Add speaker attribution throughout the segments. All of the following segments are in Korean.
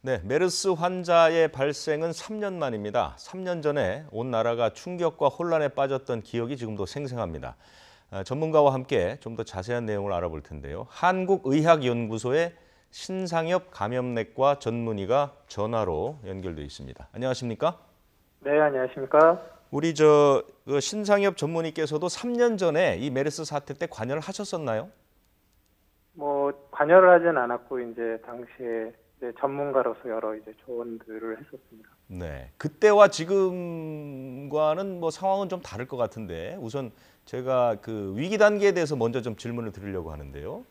Speaker 1: 네, 메르스 환자의 발생은 3년 만입니다. 3년 전에 온 나라가 충격과 혼란에 빠졌던 기억이 지금도 생생합니다. 전문가와 함께 좀 더 자세한 내용을 알아볼 텐데요. 한국의학연구소의 신상엽 감염내과 전문의가 전화로 연결돼 있습니다. 안녕하십니까?
Speaker 2: 네, 안녕하십니까?
Speaker 1: 우리 그 신상엽 전문의께서도 3년 전에 이 메르스 사태 때 관여를 하셨었나요?
Speaker 2: 관여를 하진 않았고, 이제, 당시에 전문가로서 여러 조언들을 했었습니다.
Speaker 1: 네, 그때와 지금과는 상황은 좀 다를 것 같은데 우선 제가 그 위기 단계에 대해서 먼저 좀 질문을 드리려고 하는데요.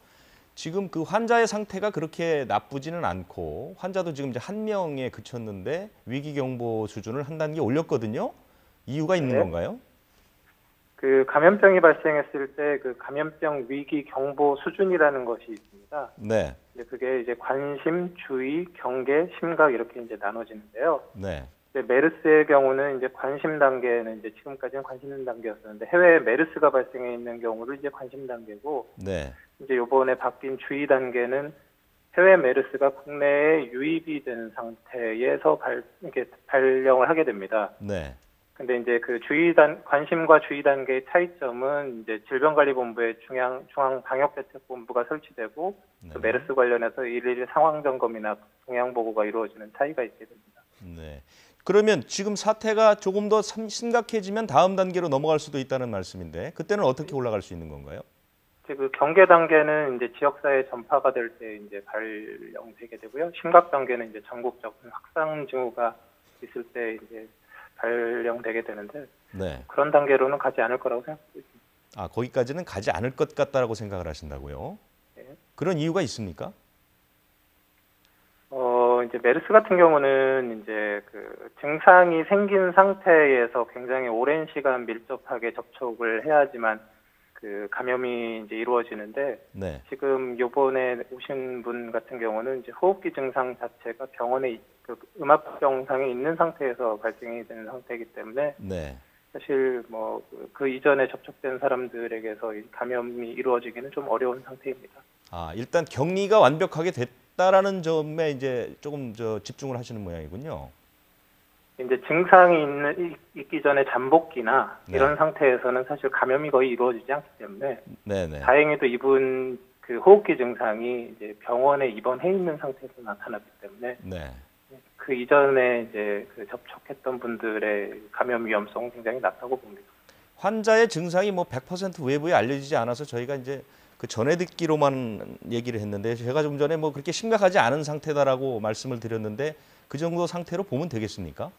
Speaker 1: 지금 그 환자의 상태가 그렇게 나쁘지는 않고 환자도 지금 이제 1명에 그쳤는데 위기 경보 수준을 한 단계 올렸거든요. 이유가 있는
Speaker 2: 네.
Speaker 1: 건가요?
Speaker 2: 그 감염병이 발생했을 때 그 감염병 위기 경보 수준이라는 것이 있습니다.
Speaker 1: 네,
Speaker 2: 그게 이제 관심, 주의, 경계, 심각 이렇게 이제 나눠지는데요.
Speaker 1: 네,
Speaker 2: 메르스의 경우는 이제 관심 단계는 이제 지금까지는 관심 단계였었는데 해외에 메르스가 발생해 있는 경우를 이제 관심 단계고
Speaker 1: 네,
Speaker 2: 이제 요번에 바뀐 주의 단계는 해외 메르스가 국내에 유입이 된 상태에서 이렇게 발령을 하게 됩니다.
Speaker 1: 네,
Speaker 2: 근데 이제 그 관심과 주의 단계의 차이점은 이제 질병관리본부의 중앙방역대책본부가 설치되고 그 메르스 관련해서 일일이 상황 점검이나 동향 보고가 이루어지는 차이가 있게 됩니다.
Speaker 1: 네. 그러면 지금 사태가 조금 더 심각해지면 다음 단계로 넘어갈 수도 있다는 말씀인데 그때는 어떻게 올라갈 수 있는 건가요?
Speaker 2: 그 경계 단계는 이제 지역사회 전파가 될 때 이제 발령되게 되고요. 심각 단계는 이제 전국적 확산 징후가 있을 때 이제 발령되게 되는데
Speaker 1: 네.
Speaker 2: 그런 단계로는 가지 않을 거라고 생각하고 있습니다.
Speaker 1: 아, 거기까지는 가지 않을 것 같다라고 생각을 하신다고요?
Speaker 2: 네.
Speaker 1: 그런 이유가 있습니까?
Speaker 2: 이제 메르스 같은 경우는 이제 그 증상이 생긴 상태에서 굉장히 오랜 시간 밀접하게 접촉을 해야지만 그 감염이 이제 이루어지는데
Speaker 1: 네.
Speaker 2: 지금 요번에 오신 분 같은 경우는 이제 호흡기 증상 자체가 병원에 그 음압 병상에 있는 상태에서 발생이 되는 상태이기 때문에
Speaker 1: 네.
Speaker 2: 사실 그 이전에 접촉된 사람들에게서 이 감염이 이루어지기는 좀 어려운 상태입니다.
Speaker 1: 아, 일단 격리가 완벽하게 됐다라는 점에 이제 조금 집중을 하시는 모양이군요.
Speaker 2: 이제 증상이 있기 전에 잠복기나
Speaker 1: 네.
Speaker 2: 이런 상태에서는 사실 감염이 거의 이루어지지 않기 때문에
Speaker 1: 네네.
Speaker 2: 다행히도 이분 그 호흡기 증상이 이제 병원에 입원해 있는 상태에서 나타났기 때문에
Speaker 1: 네.
Speaker 2: 그 이전에 이제 그 접촉했던 분들의 감염 위험성은 굉장히 낮다고 봅니다.
Speaker 1: 환자의 증상이 100% 외부에 알려지지 않아서 저희가 이제 그 전해 듣기로만 얘기를 했는데 제가 좀 전에 그렇게 심각하지 않은 상태다라고 말씀을 드렸는데 그 정도 상태로 보면 되겠습니까?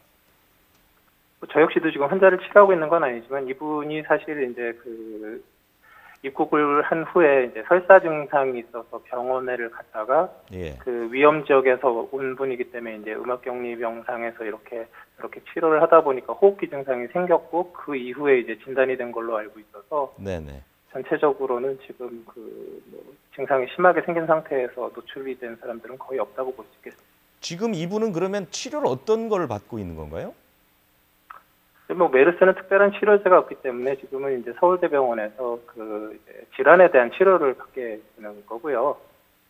Speaker 2: 저 역시도 지금 환자를 치료하고 있는 건 아니지만 이분이 사실 이제 그 입국을 한 후에 이제 설사 증상이 있어서 병원에를 갔다가
Speaker 1: 예.
Speaker 2: 그 위험 지역에서 온 분이기 때문에 이제 음압격리 병상에서 이렇게 치료를 하다 보니까 호흡기 증상이 생겼고 그 이후에 이제 진단이 된 걸로 알고 있어서
Speaker 1: 네네.
Speaker 2: 전체적으로는 지금 증상이 심하게 생긴 상태에서 노출이 된 사람들은 거의 없다고 볼 수 있겠습니다.
Speaker 1: 지금 이분은 그러면 치료를 어떤 걸 받고 있는 건가요?
Speaker 2: 메르스는 특별한 치료제가 없기 때문에 지금은 이제 서울대병원에서 그 질환에 대한 치료를 받게 되는 거고요.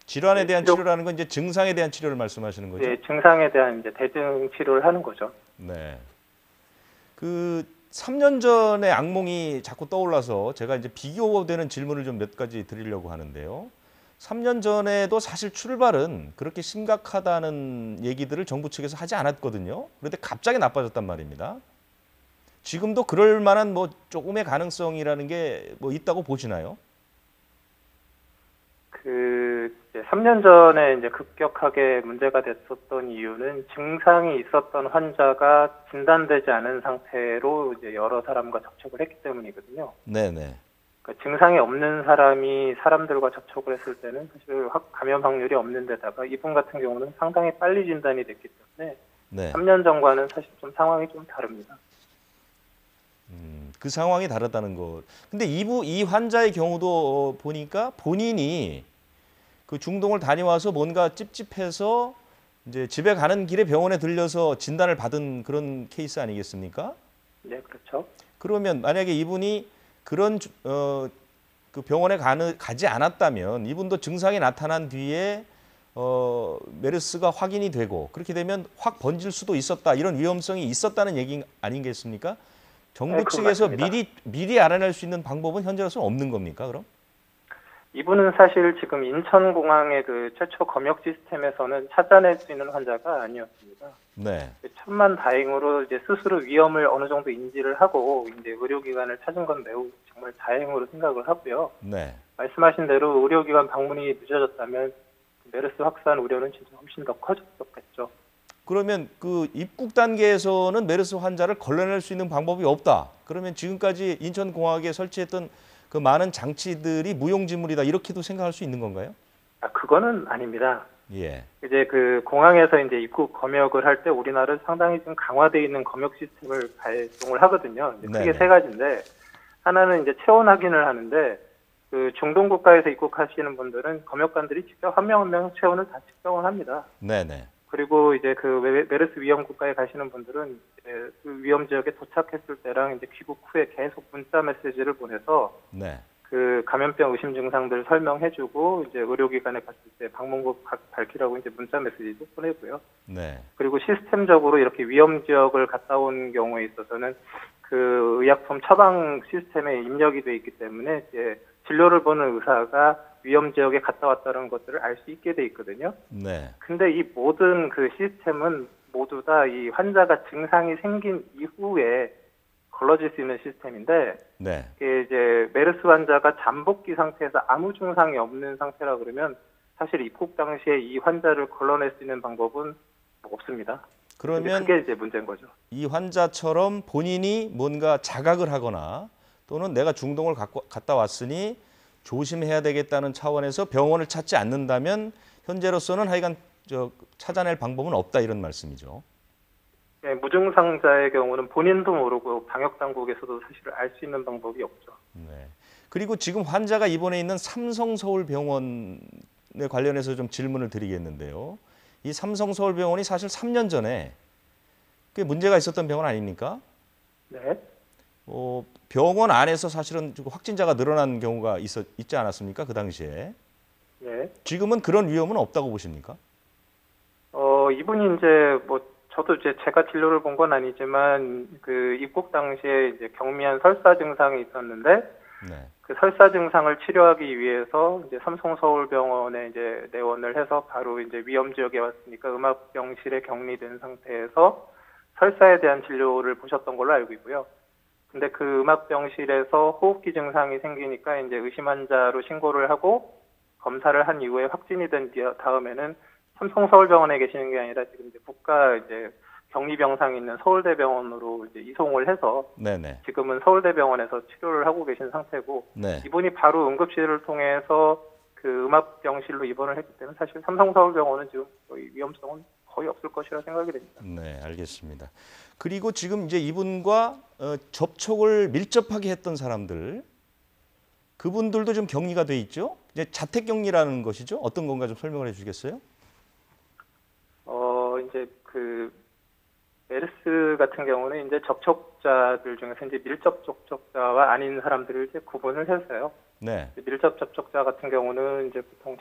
Speaker 1: 질환에 대한 치료라는 건 이제 증상에 대한 치료를 말씀하시는 거죠?
Speaker 2: 네, 증상에 대한 이제 대증 치료를 하는 거죠.
Speaker 1: 네. 그 3년 전의 악몽이 자꾸 떠올라서 제가 이제 비교되는 질문을 좀 몇 가지 드리려고 하는데요. 3년 전에도 사실 출발은 그렇게 심각하다는 얘기들을 정부 측에서 하지 않았거든요. 그런데 갑자기 나빠졌단 말입니다. 지금도 그럴 만한 조금의 가능성이라는 게 있다고 보시나요?
Speaker 2: 이제 3년 전에 이제 급격하게 문제가 됐었던 이유는 증상이 있었던 환자가 진단되지 않은 상태로 이제 여러 사람과 접촉을 했기 때문이거든요.
Speaker 1: 네네.
Speaker 2: 그러니까 증상이 없는 사람이 사람들과 접촉을 했을 때는 사실 감염 확률이 없는 데다가 이분 같은 경우는 상당히 빨리 진단이 됐기 때문에
Speaker 1: 네.
Speaker 2: 3년 전과는 사실 좀 상황이 좀 다릅니다.
Speaker 1: 그 상황이 다르다는 것. 근데 이 환자의 경우도 보니까 본인이 그 중동을 다녀와서 뭔가 찝찝해서 이제 집에 가는 길에 병원에 들려서 진단을 받은 그런 케이스 아니겠습니까?
Speaker 2: 네, 그렇죠.
Speaker 1: 그러면 만약에 이분이 그런 그 병원에 가지 않았다면 이분도 증상이 나타난 뒤에 메르스가 확인이 되고 그렇게 되면 확 번질 수도 있었다 이런 위험성이 있었다는 얘기 아니겠습니까? 정부
Speaker 2: 네, 그건
Speaker 1: 측에서
Speaker 2: 맞습니다.
Speaker 1: 미리 알아낼 수 있는 방법은 현재로서는 없는 겁니까? 그럼?
Speaker 2: 이분은 사실 지금 인천공항의 그 최초 검역 시스템에서는 찾아낼 수 있는 환자가 아니었습니다.
Speaker 1: 네,
Speaker 2: 천만 다행으로 이제 스스로 위험을 어느 정도 인지를 하고 이제 의료기관을 찾은 건 매우 정말 다행으로 생각을 하고요.
Speaker 1: 네.
Speaker 2: 말씀하신 대로 의료기관 방문이 늦어졌다면 메르스 확산 우려는 진짜 훨씬 더 커졌었겠죠.
Speaker 1: 그러면 그 입국 단계에서는 메르스 환자를 걸러낼 수 있는 방법이 없다. 그러면 지금까지 인천공항에 설치했던 그 많은 장치들이 무용지물이다. 이렇게도 생각할 수 있는 건가요?
Speaker 2: 아, 그거는 아닙니다.
Speaker 1: 예.
Speaker 2: 이제 그 공항에서 이제 입국 검역을 할 때 우리나라는 상당히 좀 강화되어 있는 검역 시스템을 발동을 하거든요. 이제 크게
Speaker 1: 네네.
Speaker 2: 세 가지인데 하나는 이제 체온 확인을 하는데 그 중동 국가에서 입국하시는 분들은 검역관들이 직접 한 명 한 명 체온을 다 측정을 합니다.
Speaker 1: 네네.
Speaker 2: 그리고 이제 그 메르스 위험 국가에 가시는 분들은 이제 그 위험 지역에 도착했을 때랑 이제 귀국 후에 계속 문자 메시지를 보내서
Speaker 1: 네.
Speaker 2: 그 감염병 의심 증상들 설명해주고 이제 의료기관에 갔을 때 방문국 밝히라고 이제 문자 메시지도 보내고요.
Speaker 1: 네.
Speaker 2: 그리고 시스템적으로 이렇게 위험 지역을 갔다 온 경우에 있어서는 그 의약품 처방 시스템에 입력이 돼 있기 때문에 이제 진료를 보는 의사가 위험 지역에 갔다 왔다는 것들을 알 수 있게 돼 있거든요.
Speaker 1: 네.
Speaker 2: 근데 이 모든 그 시스템은 모두 다 이 환자가 증상이 생긴 이후에 걸러질 수 있는 시스템인데
Speaker 1: 네.
Speaker 2: 이게 이제 메르스 환자가 잠복기 상태에서 아무 증상이 없는 상태라 그러면 사실 입국 당시에 이 환자를 걸러낼 수 있는 방법은 없습니다. 근데
Speaker 1: 그러면
Speaker 2: 그게 이제 문제인 거죠.
Speaker 1: 이 환자처럼 본인이 뭔가 자각을 하거나 또는 내가 중동을 갔다 왔으니 조심해야 되겠다는 차원에서 병원을 찾지 않는다면 현재로서는 하여간 찾아낼 방법은 없다 이런 말씀이죠.
Speaker 2: 네, 무증상자의 경우는 본인도 모르고 방역 당국에서도 사실 알 수 있는 방법이 없죠.
Speaker 1: 네. 그리고 지금 환자가 입원해 있는 삼성서울병원에 관련해서 좀 질문을 드리겠는데요. 이 삼성서울병원이 사실 3년 전에 꽤 문제가 있었던 병원 아닙니까?
Speaker 2: 네.
Speaker 1: 병원 안에서 사실은 확진자가 늘어난 경우가 있지 않았습니까? 그 당시에.
Speaker 2: 네.
Speaker 1: 지금은 그런 위험은 없다고 보십니까?
Speaker 2: 이분이 이제 뭐 저도 이제 제가 진료를 본 건 아니지만 그 입국 당시에 이제 경미한 설사 증상이 있었는데
Speaker 1: 네.
Speaker 2: 그 설사 증상을 치료하기 위해서 이제 삼성서울병원에 이제 내원을 해서 바로 이제 위험 지역에 왔으니까 음압병실에 격리된 상태에서 설사에 대한 진료를 보셨던 걸로 알고 있고요. 근데 그 음압병실에서 호흡기 증상이 생기니까 이제 의심 환자로 신고를 하고 검사를 한 이후에 확진이 된 다음에는 삼성서울병원에 계시는 게 아니라 지금 이제 국가 이제 격리병상이 있는 서울대병원으로 이제 이송을 해서
Speaker 1: 네네.
Speaker 2: 지금은 서울대병원에서 치료를 하고 계신 상태고
Speaker 1: 네.
Speaker 2: 이분이 바로 응급실을 통해서 그 음압병실로 입원을 했기 때문에 사실 삼성서울병원은 지금 거의 위험성은 거의 없을 것이라 생각이 됩니다.
Speaker 1: 네, 알겠습니다. 그리고 지금 이제 이분과 접촉을 밀접하게 했던 사람들, 그분들도 좀 격리가 돼 있죠? 이제 자택 격리라는 것이죠? 어떤 건가 좀 설명을 해주시겠어요?
Speaker 2: 이제 그 메르스 같은 경우는 이제 접촉자들 중에서 이제 밀접 접촉자와 아닌 사람들을 이제 구분을 해서요.
Speaker 1: 네.
Speaker 2: 밀접 접촉자 같은 경우는 이제 보통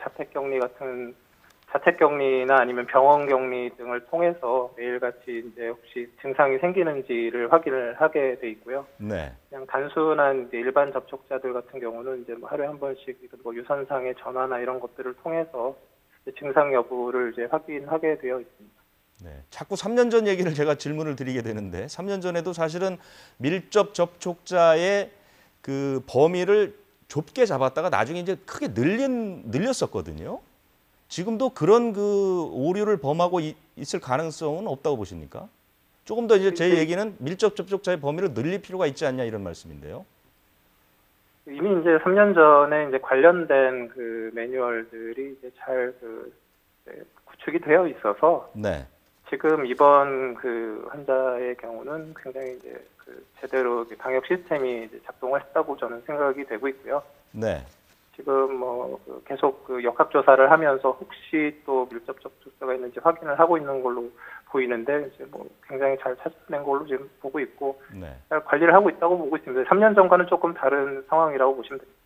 Speaker 2: 자택격리나 아니면 병원격리 등을 통해서 매일같이 이제 혹시 증상이 생기는지를 확인을 하게 돼 있고요.
Speaker 1: 네.
Speaker 2: 그냥 단순한 이제 일반 접촉자들 같은 경우는 이제 뭐 하루에 한 번씩 뭐 유선상의 전화나 이런 것들을 통해서 증상 여부를 이제 확인하게 되어 있습니다.
Speaker 1: 네. 자꾸 3년 전 얘기를 제가 질문을 드리게 되는데 3년 전에도 사실은 밀접 접촉자의 그 범위를 좁게 잡았다가 나중에 이제 크게 늘렸었거든요. 지금도 그런 그 오류를 범하고 있을 가능성은 없다고 보십니까? 조금 더 이제 제 얘기는 밀접 접촉자의 범위를 늘릴 필요가 있지 않냐 이런 말씀인데요.
Speaker 2: 이미 이제 3년 전에 이제 관련된 그 매뉴얼들이 이제 잘 구축이 되어 있어서
Speaker 1: 네.
Speaker 2: 지금 이번 그 환자의 경우는 굉장히 이제 그 제대로 방역 시스템이 이제 작동을 했다고 저는 생각이 되고 있고요.
Speaker 1: 네.
Speaker 2: 지금 뭐 계속 그 역학 조사를 하면서 혹시 또 밀접 접촉자가 있는지 확인을 하고 있는 걸로 보이는데 이제 뭐 굉장히 잘 찾아낸 걸로 지금 보고 있고
Speaker 1: 네.
Speaker 2: 잘 관리를 하고 있다고 보고 있습니다. 3년 전과는 조금 다른 상황이라고 보시면 됩니다.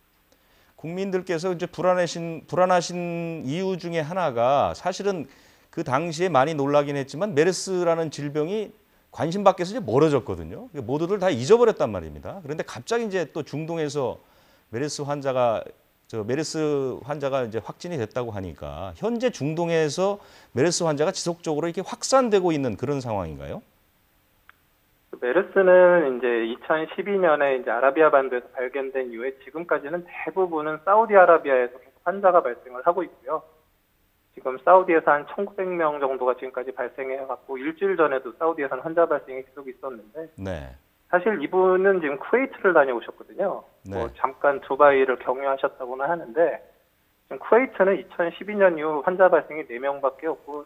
Speaker 1: 국민들께서 이제 불안하신 이유 중에 하나가 사실은 그 당시에 많이 놀라긴 했지만 메르스라는 질병이 관심 밖에서 이제 멀어졌거든요. 모두들 다 잊어버렸단 말입니다. 그런데 갑자기 이제 또 중동에서 메르스 환자가 이제 확진이 됐다고 하니까 현재 중동에서 메르스 환자가 지속적으로 이렇게 확산되고 있는 그런 상황인가요?
Speaker 2: 메르스는 이제 2012년에 이제 아라비아 반도에서 발견된 이후에 지금까지는 대부분은 사우디아라비아에서 계속 환자가 발생을 하고 있고요. 지금 사우디에서 한 1,900명 정도가 지금까지 발생해갖고 일주일 전에도 사우디에서는 환자 발생이 계속 있었는데
Speaker 1: 네.
Speaker 2: 사실 이분은 지금 쿠웨이트를 다녀오셨거든요.
Speaker 1: 네.
Speaker 2: 뭐 잠깐 두바이를 경유하셨다고는 하는데 지금 쿠웨이트는 2012년 이후 환자 발생이 4명밖에 없고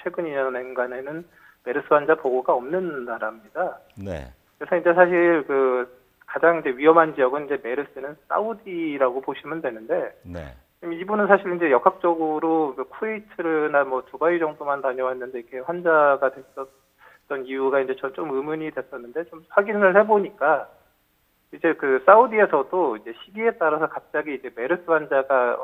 Speaker 2: 최근 2년간에는 메르스 환자 보고가 없는 나라입니다.
Speaker 1: 네.
Speaker 2: 그래서 이제 사실 가장 이제 위험한 지역은 이제 메르스는 사우디라고 보시면 되는데
Speaker 1: 네.
Speaker 2: 이분은 사실 이제 역학적으로 쿠웨이트나 뭐 두바이 정도만 다녀왔는데 이렇게 환자가 됐었던 이유가 이제 전 좀 의문이 됐었는데 좀 확인을 해보니까 이제 사우디에서도 이제 시기에 따라서 갑자기 이제 메르스 환자가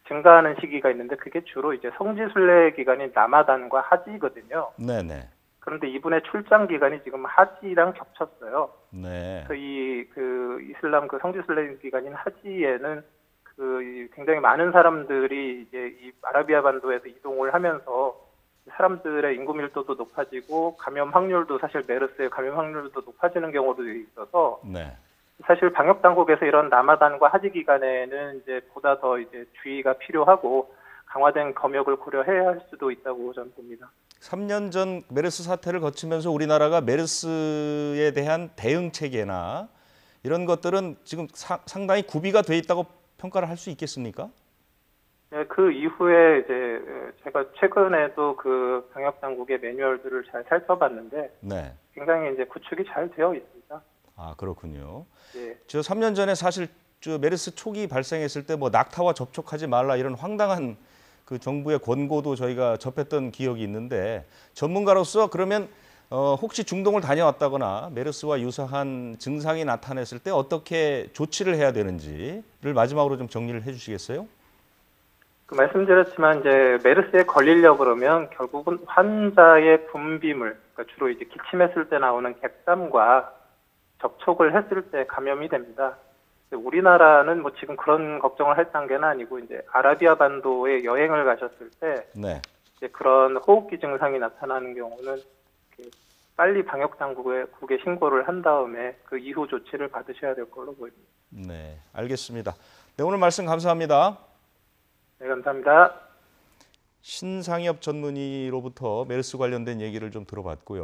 Speaker 2: 증가하는 시기가 있는데 그게 주로 이제 성지순례 기간인 라마단과 하지거든요.
Speaker 1: 네네.
Speaker 2: 그런데 이분의 출장 기간이 지금 하지랑 겹쳤어요.
Speaker 1: 네.
Speaker 2: 그래서 이슬람 성지순례 기간인 하지에는 굉장히 많은 사람들이 이제 이 아라비아 반도에서 이동을 하면서 사람들의 인구 밀도도 높아지고 사실 메르스의 감염 확률도 높아지는 경우도 있어서
Speaker 1: 네.
Speaker 2: 사실 방역 당국에서 이런 라마단과 하지 기간에는 이제 보다 더 이제 주의가 필요하고 강화된 검역을 고려해야 할 수도 있다고 저는 봅니다.
Speaker 1: 3년 전 메르스 사태를 거치면서 우리나라가 메르스에 대한 대응 체계나 이런 것들은 지금 상당히 구비가 돼 있다고 평가를 할 수 있겠습니까?
Speaker 2: 네, 그 이후에 이제 제가 최근에도 방역 당국의 매뉴얼들을 잘 살펴봤는데
Speaker 1: 네.
Speaker 2: 굉장히 이제 구축이 잘 되어 있습니다.
Speaker 1: 아, 그렇군요.
Speaker 2: 예.
Speaker 1: 저 3년 전에 사실 메르스 초기 발생했을 때 뭐 낙타와 접촉하지 말라 이런 황당한 그 정부의 권고도 저희가 접했던 기억이 있는데 전문가로서 그러면 혹시 중동을 다녀왔다거나 메르스와 유사한 증상이 나타났을 때 어떻게 조치를 해야 되는지를 마지막으로 좀 정리를 해주시겠어요?
Speaker 2: 말씀드렸지만 이제 메르스에 걸리려 그러면 결국은 환자의 분비물, 그러니까 주로 이제 기침했을 때 나오는 객담과 접촉을 했을 때 감염이 됩니다. 우리나라는 뭐 지금 그런 걱정을 할 단계는 아니고 이제 아라비아 반도에 여행을 가셨을 때
Speaker 1: 네.
Speaker 2: 이제 그런 호흡기 증상이 나타나는 경우는 빨리 방역 당국에 신고를 한 다음에 그 이후 조치를 받으셔야 될 걸로 보입니다.
Speaker 1: 네, 알겠습니다. 네, 오늘 말씀 감사합니다.
Speaker 2: 네, 감사합니다.
Speaker 1: 신상엽 전문의로부터 메르스 관련된 얘기를 좀 들어봤고요.